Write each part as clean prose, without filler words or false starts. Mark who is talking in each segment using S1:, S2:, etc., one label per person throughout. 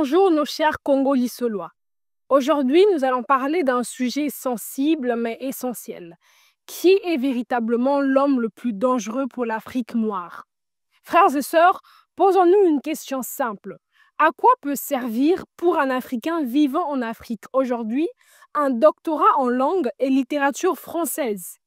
S1: Bonjour nos chers Congolais-Solois. Aujourd'hui, nous allons parler d'un sujet sensible mais essentiel. Qui est véritablement l'homme le plus dangereux pour l'Afrique noire? Frères et sœurs, posons-nous une question simple. À quoi peut servir pour un Africain vivant en Afrique aujourd'hui un doctorat en langue et littérature française?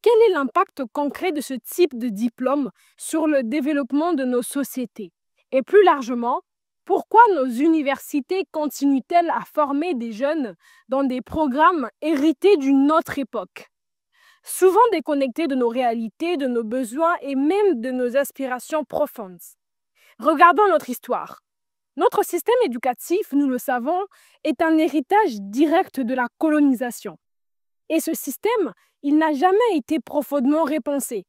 S1: Quel est l'impact concret de ce type de diplôme sur le développement de nos sociétés? Et plus largement, pourquoi nos universités continuent-elles à former des jeunes dans des programmes hérités d'une autre époque, souvent déconnectés de nos réalités, de nos besoins et même de nos aspirations profondes? Regardons notre histoire. Notre système éducatif, nous le savons, est un héritage direct de la colonisation. Et ce système, il n'a jamais été profondément repensé.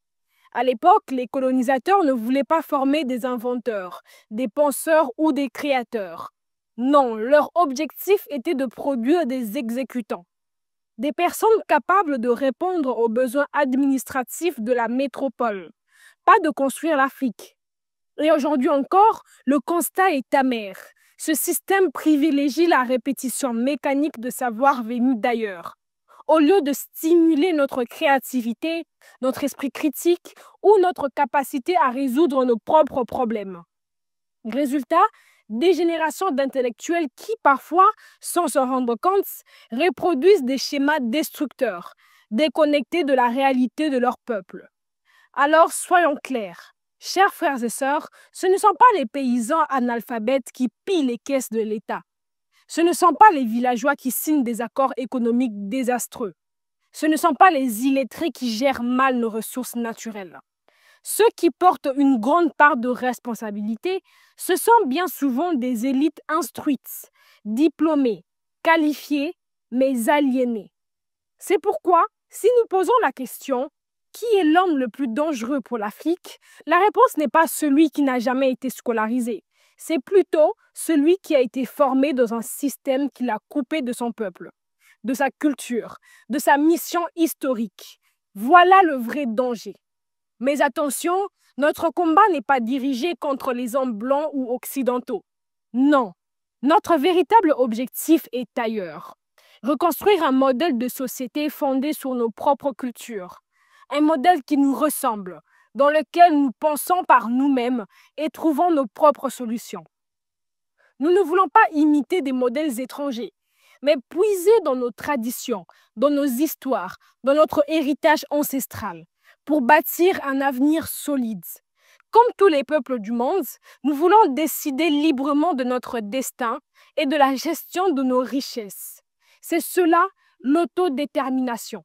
S1: À l'époque, les colonisateurs ne voulaient pas former des inventeurs, des penseurs ou des créateurs. Non, leur objectif était de produire des exécutants, des personnes capables de répondre aux besoins administratifs de la métropole, pas de construire l'Afrique. Et aujourd'hui encore, le constat est amer. Ce système privilégie la répétition mécanique de savoirs venus d'ailleurs, au lieu de stimuler notre créativité, notre esprit critique ou notre capacité à résoudre nos propres problèmes. Résultat, des générations d'intellectuels qui, parfois, sans se rendre compte, reproduisent des schémas destructeurs, déconnectés de la réalité de leur peuple. Alors, soyons clairs. Chers frères et sœurs, ce ne sont pas les paysans analphabètes qui pillent les caisses de l'État. Ce ne sont pas les villageois qui signent des accords économiques désastreux. Ce ne sont pas les illettrés qui gèrent mal nos ressources naturelles. Ceux qui portent une grande part de responsabilité, ce sont bien souvent des élites instruites, diplômées, qualifiées, mais aliénées. C'est pourquoi, si nous posons la question « Qui est l'homme le plus dangereux pour l'Afrique ?», la réponse n'est pas celui qui n'a jamais été scolarisé. C'est plutôt celui qui a été formé dans un système qui l'a coupé de son peuple, de sa culture, de sa mission historique. Voilà le vrai danger. Mais attention, notre combat n'est pas dirigé contre les hommes blancs ou occidentaux. Non, notre véritable objectif est ailleurs. Reconstruire un modèle de société fondé sur nos propres cultures. Un modèle qui nous ressemble, dans lequel nous pensons par nous-mêmes et trouvons nos propres solutions. Nous ne voulons pas imiter des modèles étrangers, mais puiser dans nos traditions, dans nos histoires, dans notre héritage ancestral, pour bâtir un avenir solide. Comme tous les peuples du monde, nous voulons décider librement de notre destin et de la gestion de nos richesses. C'est cela, l'autodétermination.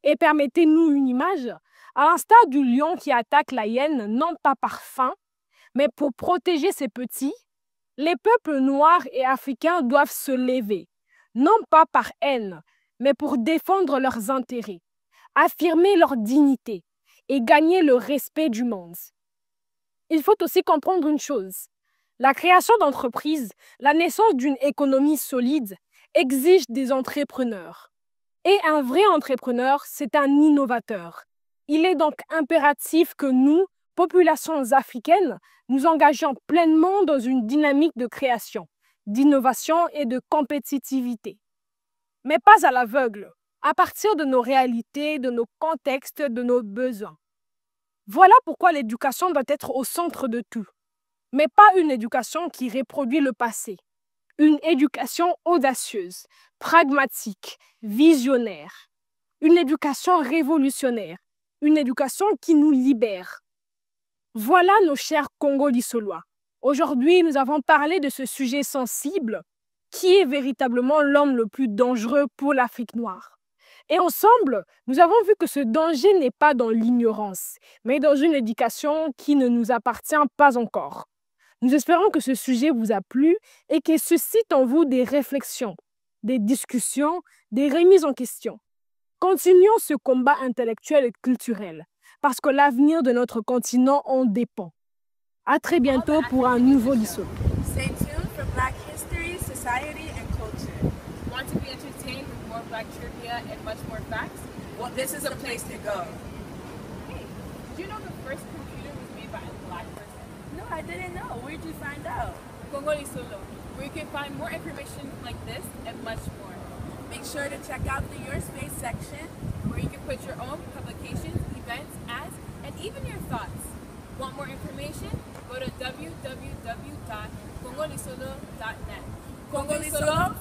S1: Et permettez-nous une image, à l'instar du lion qui attaque la hyène, non pas par faim, mais pour protéger ses petits, les peuples noirs et africains doivent se lever, non pas par haine, mais pour défendre leurs intérêts, affirmer leur dignité et gagner le respect du monde. Il faut aussi comprendre une chose. La création d'entreprises, la naissance d'une économie solide, exige des entrepreneurs. Et un vrai entrepreneur, c'est un innovateur. Il est donc impératif que nous, populations africaines, nous engagions pleinement dans une dynamique de création, d'innovation et de compétitivité. Mais pas à l'aveugle, à partir de nos réalités, de nos contextes, de nos besoins. Voilà pourquoi l'éducation doit être au centre de tout, mais pas une éducation qui reproduit le passé. Une éducation audacieuse, pragmatique, visionnaire. Une éducation révolutionnaire. Une éducation qui nous libère. Voilà nos chers Congolais-Solois. Aujourd'hui, nous avons parlé de ce sujet sensible. Qui est véritablement l'homme le plus dangereux pour l'Afrique noire? Et ensemble, nous avons vu que ce danger n'est pas dans l'ignorance, mais dans une éducation qui ne nous appartient pas encore. Nous espérons que ce sujet vous a plu et qu'il suscite en vous des réflexions, des discussions, des remises en question. Continuons ce combat intellectuel et culturel, parce que l'avenir de notre continent en dépend. À très bientôt pour un nouveau Lisso.
S2: Stay tuned for Black History, Society, and Culture. Want to be entertained with more Black trivia and much more facts? Well, this is a place to go. Hey, did you know the first computer was made by a Black person? No, I didn't know. Where'd you find out? Congolais Solo. where you can find more information like this and much more.
S3: Make sure to check out the Your Space section,
S2: where you can put your own publications, events, ads, and even your thoughts. Want more information? Go to www.congolisolo.net.
S3: Congolisolo